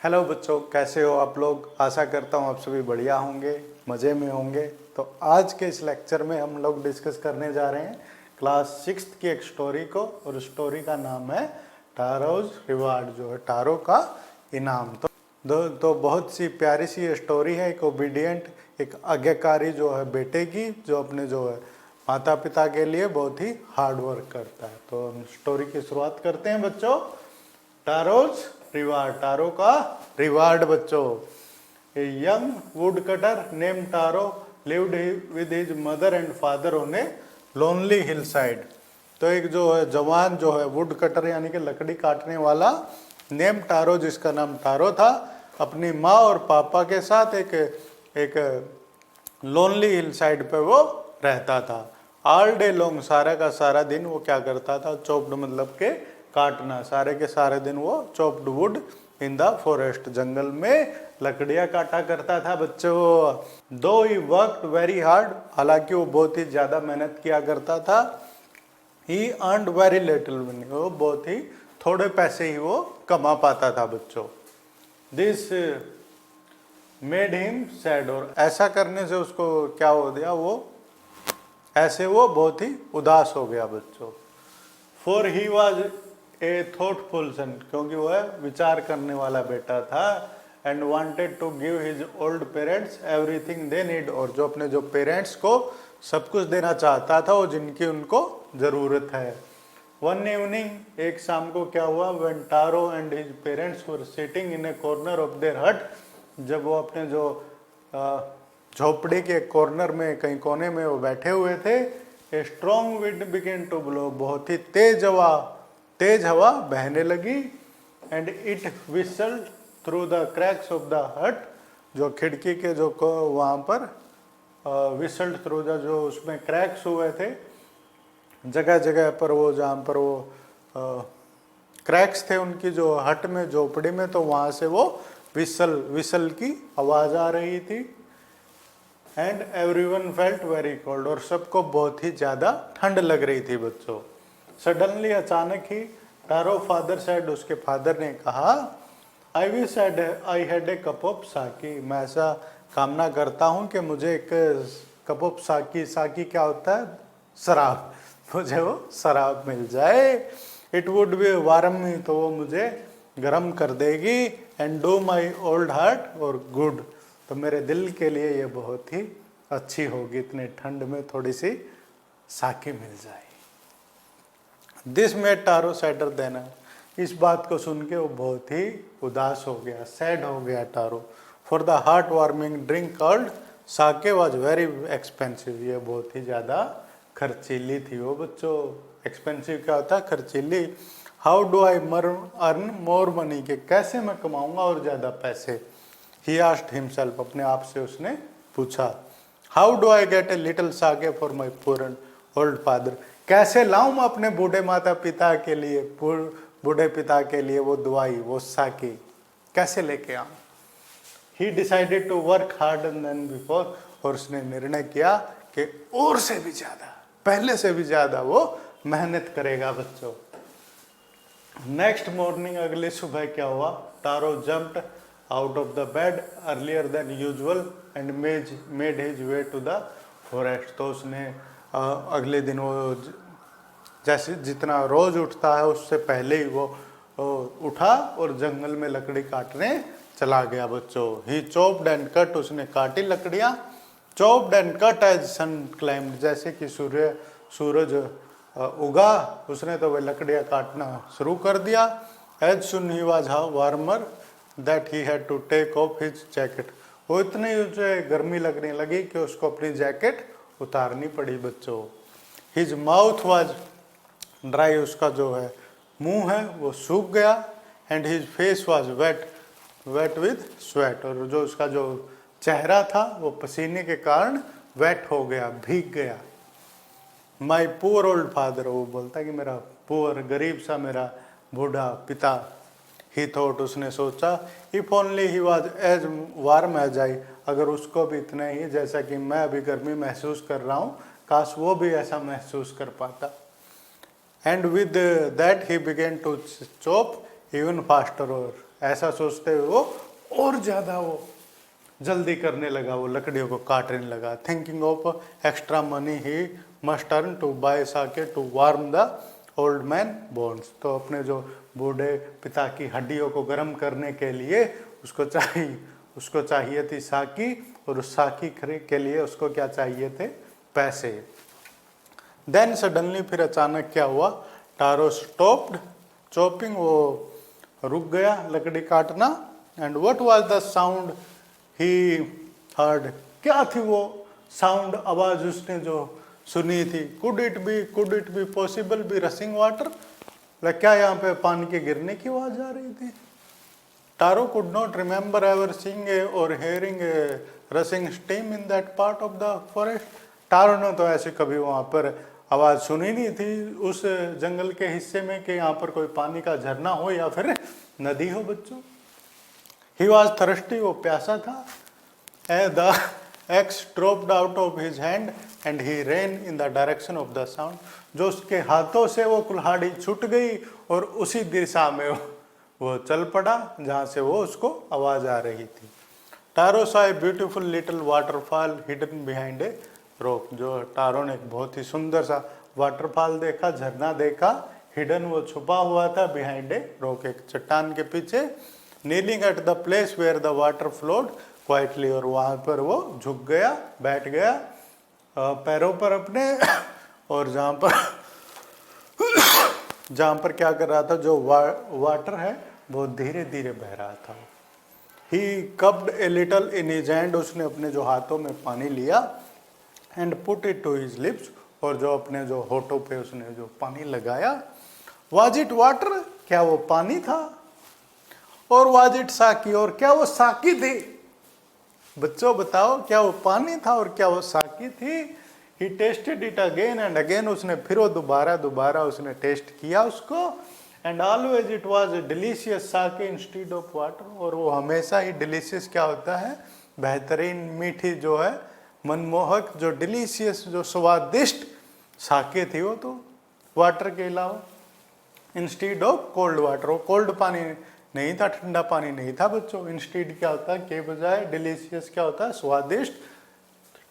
Hello बच्चों, कैसे हो आप लोग। आशा करता हूँ आप सभी बढ़िया होंगे, मज़े में होंगे। तो आज के इस लेक्चर में हम लोग डिस्कस करने जा रहे हैं क्लास 6 की एक स्टोरी को, और स्टोरी का नाम है टारोज रिवार्ड, जो है टारो का इनाम। तो बहुत सी प्यारी सी स्टोरी है। एक ओबीडियंट, एक आज्ञाकारी जो है बेटे की, जो अपने जो है माता पिता के लिए बहुत ही हार्ड वर्क करता है। तो हम स्टोरी की शुरुआत करते हैं बच्चों। टारोज रिवार्ड, टारो का रिवार्ड बच्चों। A young would cutter name Taro lived with his mother and father on a lonely hill side. तो एक जो है जवान जो है वुड कटर यानी कि लकड़ी काटने वाला, नेम टारो, जिसका नाम टारो था, अपनी माँ और पापा के साथ एक लोनली हिल साइड पे वो रहता था। ऑल डे लॉन्ग, सारा का सारा दिन वो क्या करता था, चॉप्ड मतलब के काटना, सारे के सारे दिन वो chopped wood in the forest, जंगल में लकड़ियां काटा करता था बच्चों। दो ही वर्कड वेरी हार्ड, हालांकि वो बहुत ही ज्यादा मेहनत किया करता था। He earned very little money, वो बहुत ही थोड़े पैसे ही वो कमा पाता था बच्चों। दिस मेड हिम सैड, और ऐसा करने से उसको क्या हो गया, वो ऐसे वो बहुत ही उदास हो गया बच्चों। For he was a thoughtful son, क्योंकि वह विचार करने वाला बेटा था। And wanted to give his old parents everything they need, और जो अपने जो पेरेंट्स को सब कुछ देना चाहता था, वो जिनकी उनको जरूरत है। वन इवनिंग, एक शाम को क्या हुआ, when Taro and his parents were sitting in a corner of their hut, जब वो अपने जो झोपड़ी के कॉर्नर में कहीं कोने में वो बैठे हुए थे, a strong wind began to blow, बहुत ही तेज हवा बहने लगी। And it whistle through the cracks of the hut, जो खिड़की के जो वहाँ पर विसल थ्रू द, जो उसमें क्रैक्स हुए थे जगह जगह पर, वो जहाँ पर वो क्रैक्स थे उनकी जो हट में, झोपड़ी में, तो वहाँ से वो विसल की आवाज़ आ रही थी। And everyone felt very cold, और सबको बहुत ही ज़्यादा ठंड लग रही थी बच्चों। सडनली, अचानक ही, टारो फादर सेड, उसके फादर ने कहा, I wish I had a cup of साकी, मैं ऐसा कामना करता हूँ कि मुझे एक कप ऑफ साकी, साकी क्या होता है, शराब, मुझे वो शराब मिल जाए। इट वुड बी वार्म मी, तो वो मुझे गर्म कर देगी। And do my old heart और गुड, तो मेरे दिल के लिए ये बहुत ही अच्छी होगी, इतने ठंड में थोड़ी सी साकी मिल जाए। दिस मेड टारो सैडर देना, इस बात को सुन के वो बहुत ही उदास हो गया, सैड हो गया Taro. For the heartwarming drink called sake was very expensive, ये बहुत ही ज़्यादा खर्चीली थी वो बच्चों। एक्सपेंसिव क्या होता है, खर्चीली। How do I earn more money, के कैसे मैं कमाऊंगा और ज़्यादा पैसे। ही आस्क्ड हिमसेल्फ, अपने आप से उसने पूछा। How do I get a little sake for my poor old father, कैसे लाऊं मैं अपने बूढ़े माता पिता के लिए, बूढ़े पिता के लिए वो दवाई, वो साकी कैसे लेके आऊं। He decided to work hard then before, और उसने निर्णय किया कि और से भी ज्यादा, पहले से भी ज्यादा वो मेहनत करेगा बच्चों। नेक्स्ट मॉर्निंग, अगले सुबह क्या हुआ, Taro jumped out of the bed earlier than usual and made his way to the forest, तो उसने अगले दिन वो जैसे जितना रोज उठता है उससे पहले ही वो उठा और जंगल में लकड़ी काटने चला गया बच्चों। ही चॉप्ड एंड कट, उसने काटी लकड़ियां। Chopped and cut as sun climbed, जैसे कि सूरज उगा, उसने तो वह लकड़ियां काटना शुरू कर दिया। As sun he was warmer that he had to take off his jacket, वो इतनी उसे गर्मी लगने लगी कि उसको अपनी जैकेट उतारनी पड़ी बच्चों। हिज माउथ वाज ड्राई, उसका जो है मुंह है वो सूख गया। And his face was wet with sweat, और जो उसका जो चेहरा था वो पसीने के कारण वेट हो गया, भीग गया। माई पुअर ओल्ड फादर, वो बोलता है कि मेरा पुअर, गरीब सा मेरा बूढ़ा पिता। ही थॉट, उसने सोचा, if only he was as warm as I, अगर उसको भी इतना ही जैसा कि मैं अभी गर्मी महसूस कर रहा हूँ, काश वो भी ऐसा महसूस कर पाता। And with that he began to chop even faster, और ऐसा सोचते हुए वो और ज़्यादा वो जल्दी करने लगा, वो लकड़ियों को काटने लगा। Thinking of extra money he must turn to buy sake to warm the old man bones. तो अपने जो बूढ़े पिता की हड्डियों को गर्म करने के लिए उसको चाहिए थी साकी, और उस साकी खरीद के लिए उसको क्या चाहिए थे, पैसे। देन सडनली, फिर अचानक क्या हुआ, टारो स्टॉप्ड चॉपिंग, वो रुक गया लकड़ी काटना। And what was the sound he heard, क्या थी वो साउंड, आवाज उसने जो सुनी थी। Could it be possible be rushing water, क्या यहाँ पे पानी के गिरने की आवाज आ रही थी। Taro could not remember ever seeing or hearing rising steam in that part of the forest. Taro ने तो ऐसे कभी वहां पर आवाज सुनी नहीं थी उस जंगल के हिस्से में कि यहाँ पर कोई पानी का झरना हो या फिर नदी हो बच्चों। ही वॉज थर्स्टी, वो प्यासा था। The x dropped out of his hand and he rain in the direction of the sound, जो उसके हाथों से वो कुल्हाड़ी छूट गई और उसी दिशा में वो चल पड़ा जहाँ से वो उसको आवाज आ रही थी। Taro saw a beautiful little waterfall hidden behind a rock, जो टारो ने एक बहुत ही सुंदर सा वाटरफॉल देखा, झरना देखा, हिडन वो छुपा हुआ था, बिहाइंड ए रॉक, एक चट्टान के पीछे। Kneeling at the place where the water flowed quietly, और वहां पर वो झुक गया, बैठ गया पैरों पर अपने, और जहां पर क्या कर रहा था, जो वाटर है वो धीरे धीरे बह रहा था। He cupped a little in his hand, उसने अपने जो हाथों में पानी लिया, and put it to his lips, और जो अपने जो होठों पे उसने जो पानी लगाया। वाज इट वाटर, क्या वो पानी था, और वाज इट साकी, और क्या वो साकी थी। बच्चों बताओ, क्या वो पानी था और क्या वो साकी थी। He tasted it again and again, उसने फिर वो दोबारा उसने टेस्ट किया उसको। And always it was delicious sake instead of water, और वो हमेशा ही डिलीशियस क्या होता है, बेहतरीन, मीठी जो है, मनमोहक, जो डिलीशियस, जो स्वादिष्ट साके थी वो तो वाटर के अलावा। इंस्टीड ऑफ कोल्ड वाटर, वो कोल्ड पानी नहीं था, ठंडा पानी नहीं था बच्चों। इंस्टीड क्या होता है, के बजाय, डिलीशियस क्या होता है, स्वादिष्ट।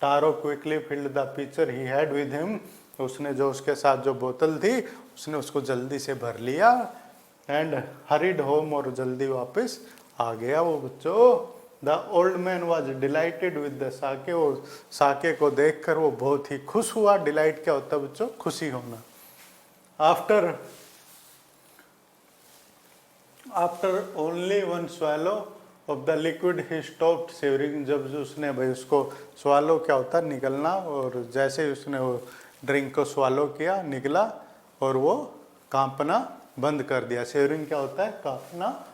Taro quickly filled the pitcher he had with him, उसने जो उसके साथ जो बोतल थी उसने उसको जल्दी से भर लिया। एंड हरिड होम, और जल्दी वापस आ गया वो बच्चों। The old man was delighted with the sake, और साके को देखकर वो बहुत ही खुश हुआ। डिलाइट क्या होता है बच्चों, खुशी होना। After only one swallow of the liquid he stopped shivering, जब उसने भाई उसको स्वालो क्या होता है, निकलना, और जैसे ही उसने वो ड्रिंक को स्वालो किया, निकला, और वो कांपना बंद कर दिया। शिवरिंग क्या होता है, कांपना।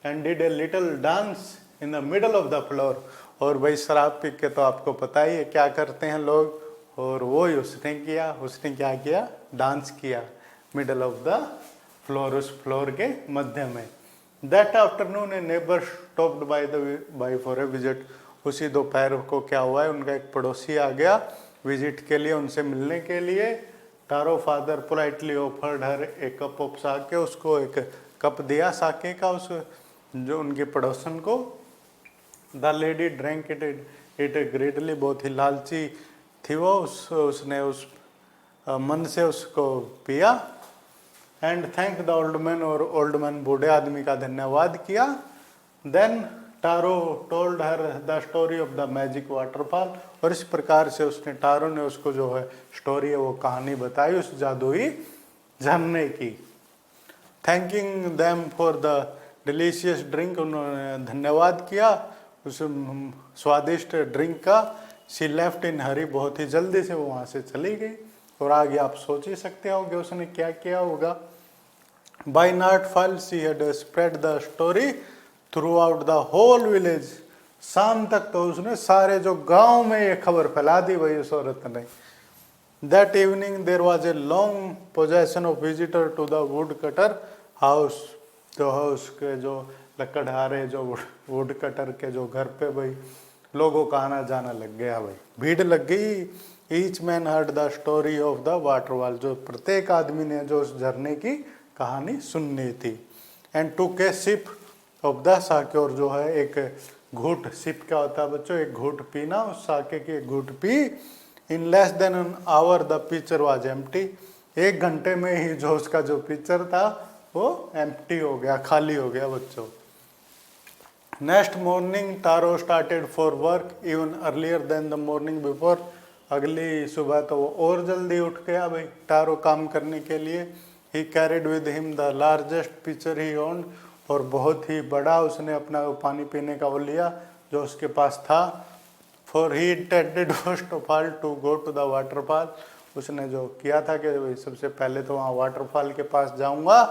And did a little dance in the middle of the floor, और भाई शराब पी के तो आपको पता ही है क्या करते हैं लोग, और वो ही उसने किया। उसने क्या किया, डांस किया मिडल ऑफ द फ्लोर, उस फ्लोर के मध्य में। That afternoon A neighbour stopped bye for a visit, उसी दोपहर को क्या हुआ है, उनका एक पड़ोसी आ गया विजिट के लिए, उनसे मिलने के लिए। Taro father politely offered her a cup of sake, उसको एक कप दिया साके का, उस जो उनके पड़ोसन को। The lady drank it greatly, बहुत ही लालची थी वो, उसने उस मन से उसको पिया। And thank the old man, और ओल्ड मैन बूढ़े आदमी का धन्यवाद किया। Then Taro told her the story of the magic waterfall, और इस प्रकार से उसने, टारो ने उसको जो है स्टोरी है वो कहानी बताई उस जादुई झरने की। Thanking them for the delicious drink, उन्होंने धन्यवाद किया उस स्वादिष्ट ड्रिंक का। शी लेफ्ट इन हरी, बहुत ही जल्दी से वो वहाँ से चली गई। और आगे आप सोच ही सकते होगे उसने क्या किया होगा। By nightfall she had spread the story throughout the whole village, शाम तक तो उसने सारे जो गांव में ये खबर फैला दी भाई उस औरत ने। That evening there was a long procession of visitor to the wood cutter house, जो हाउस के जो लकड़हारे, जो वुड कटर के जो घर पे भाई लोगों का आना जाना लग गया, भाई भीड़ लग गई। Each man heard the story of the waterfall, जो प्रत्येक आदमी ने जो उस झरने की कहानी सुननी थी। एंड टू के शिप ऑफ द साके, और जो है एक घूट, सिप क्या होता है बच्चों, एक घूट पीना, उस साके की एक घूट P. In less than an hour the picture was empty, 1 घंटे में ही जो उसका जो पिक्चर था वो एम्प्टी हो गया, खाली हो गया बच्चों। Next morning Taro started for work even earlier than the morning before, अगली सुबह तो वो और जल्दी उठ गया भाई टारो काम करने के लिए। ही carried with him the largest picture he owned, और बहुत ही बड़ा उसने अपना पानी पीने का वो लिया जो उसके पास था। For he intended first of all to go to the waterfall, उसने जो किया था कि भाई सबसे पहले तो वहाँ वाटरफॉल के पास जाऊँगा।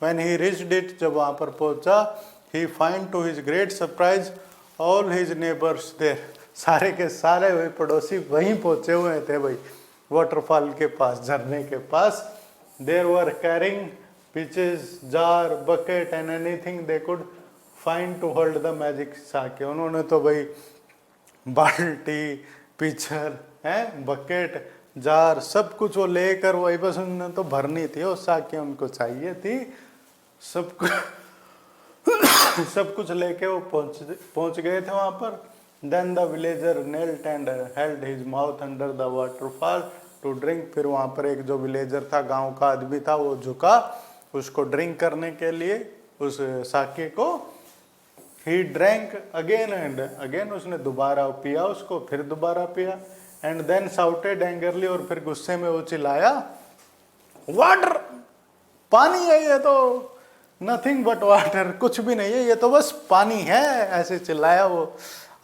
व्हेन ही रीच्ड इट, जब वहाँ पर पहुँचा, he find to his great surprise all his neighbours there, सारे के सारे वही पड़ोसी वहीं पहुँचे हुए थे भाई वाटरफॉल के पास, झरने के पास। There were carrying pitchers, jar, bucket and anything they could find to hold the magic sake, उन्होंने तो भाई बाल्टी, पिचर है, बकेट, जार, सब कुछ वो लेकर वही, बस उन्होंने तो भरनी थी वो साके, उनको चाहिए थी सब कुछ सब कुछ लेके वो पहुंच गए थे वहां पर। Then the villager knelt and held his mouth under the waterfall to drink, फिर वहां पर एक जो विलेजर था, गांव का आदमी था, वो झुका उसको ड्रिंक करने के लिए उस साके को। He drank again and again, उसने दोबारा पिया उसको, फिर दोबारा पिया। एंड देन शाउटेड एंगरली, और फिर गुस्से में वो चिल्लाया, वाटर, पानी है ये तो, नथिंग बट वाटर, कुछ भी नहीं है ये तो बस पानी है, ऐसे चिल्लाया वो।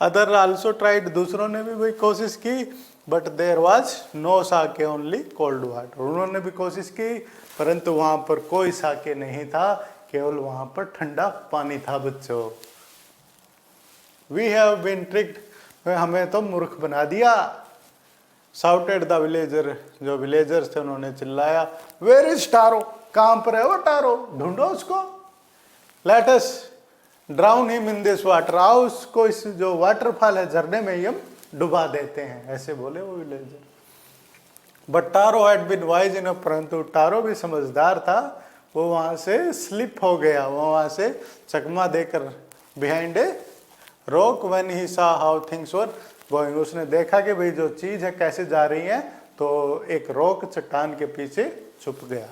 अदर आल्सो ट्राइड, दूसरों ने भी भाई कोशिश की, but there was no sake only cold water, उन्होंने भी कोशिश की परंतु वहां पर कोई साके नहीं था, केवल वहां पर ठंडा पानी था बच्चों। वी हैव बीन ट्रिक्ड, हमें तो मूर्ख बना दिया। शाउटेड द विलेजर, जो विलेजर्स थे उन्होंने चिल्लाया, वेयर इज टारो, कहां पर है वो टारो, ढूंढो उसको। Let us drown him in this water, आओ उसको इस जो वाटरफॉल है झरने में ही हम डुबा देते हैं, ऐसे बोले वो villager. But Taro had been wise enough, परंतु टारो भी समझदार था, वो वहां से स्लिप हो गया, वो वहां से चकमा देकर behind a rock. When he सा हाउ थिंग्स वर गोइंग, उसने देखा कि भाई जो चीज है कैसे जा रही है, तो एक रॉक चट्टान के पीछे छुप गया।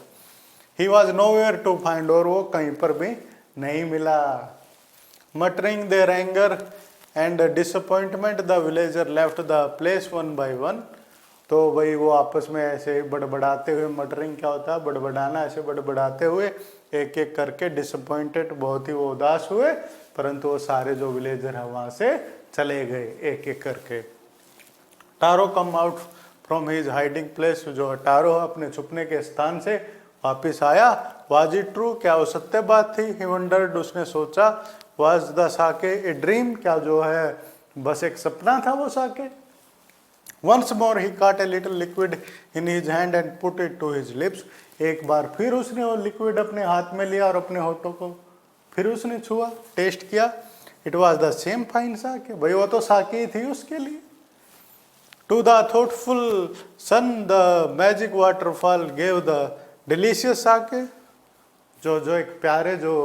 He was nowhere to find, और वो कहीं पर भी नहीं मिला। Muttering their anger and disappointment the villager left the place one by one, तो भाई वो आपस में ऐसे बड़बड़ाते हुए, मटरिंग क्या होता है बड़बड़ाना, ऐसे बड़बड़ाते हुए एक एक करके डिसअपॉइंटेड, बहुत ही वो उदास हुए, परंतु वो सारे जो विलेजर है वहां से चले गए एक एक करके। Taro came out from his hiding place, जो टारो अपने छुपने के स्थान से वापिस आया। वाज इट ट्रू, क्या वो सत्य बात थी। ही वंडर्ड, उसने सोचा। Was the Sakya a dream, क्या जो है बस एक सपना था वो साके। Once more he caught a little liquid in his hand and put it to his lips, एक बार फिर उसने वो लिक्विड अपने हाथ में लिया और अपने होठों को फिर उसने छुआ, टेस्ट किया। It was the same fine sake, भाई वो तो साके ही थी उसके लिए। To the thoughtful son the magic waterfall gave the delicious sake, जो एक प्यारे जो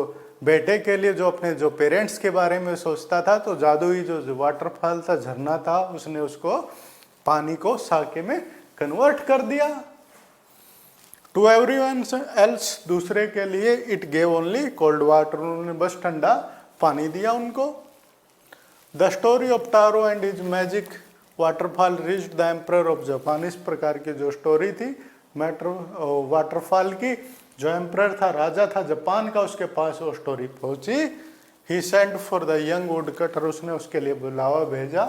बेटे के लिए जो अपने जो पेरेंट्स के बारे में सोचता था, तो जादुई जो वाटरफॉल था, झरना था, उसने उसको पानी को साके में कन्वर्ट कर दिया। टू एवरीवन एल्स, दूसरे के लिए it gave only cold water, उन्होंने बस ठंडा पानी दिया उनको। The story of Taro and his magic waterfall reached the emperor of Japan, इस प्रकार की जो स्टोरी थी वाटरफॉल की, जो एम्परर था, राजा था जापान का, उसके पास वो स्टोरी पहुंची। He sent for the young would cutter, उसने उसके लिए बुलावा भेजा।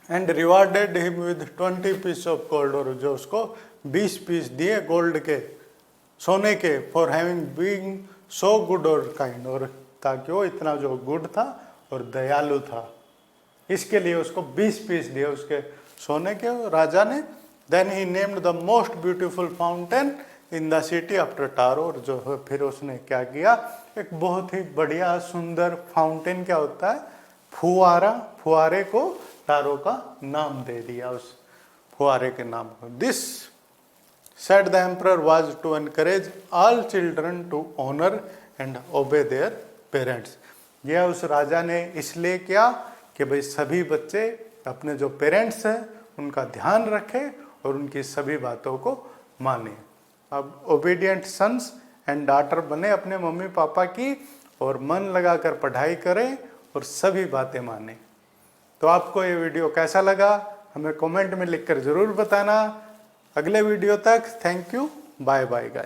And rewarded him with 20 piece of gold, और जो उसको 20 पीस दिए गोल्ड के, सोने के, for having being so good और काइंड, और ताकि वो इतना जो गुड था और दयालु था, इसके लिए उसको 20 पीस दिए उसके सोने के राजा ने। Then he named the most beautiful fountain in the city after Taro, और जो है फिर उसने क्या किया, एक बहुत ही बढ़िया सुंदर फाउंटेन, क्या होता है फुआरा, फुआरे को टारो का नाम दे दिया, उस फुआरे के नाम को। This said the emperor was to encourage all children to honor and obey their parents, यह उस राजा ने इसलिए किया कि भाई सभी बच्चे अपने जो पेरेंट्स हैं उनका ध्यान रखें और उनकी सभी बातों को माने। अब ओबीडियंट सन्स एंड डॉटर बने अपने मम्मी पापा की और मन लगाकर पढ़ाई करें और सभी बातें माने। तो आपको ये वीडियो कैसा लगा हमें कमेंट में लिखकर ज़रूर बताना। अगले वीडियो तक thank you, bye bye guys.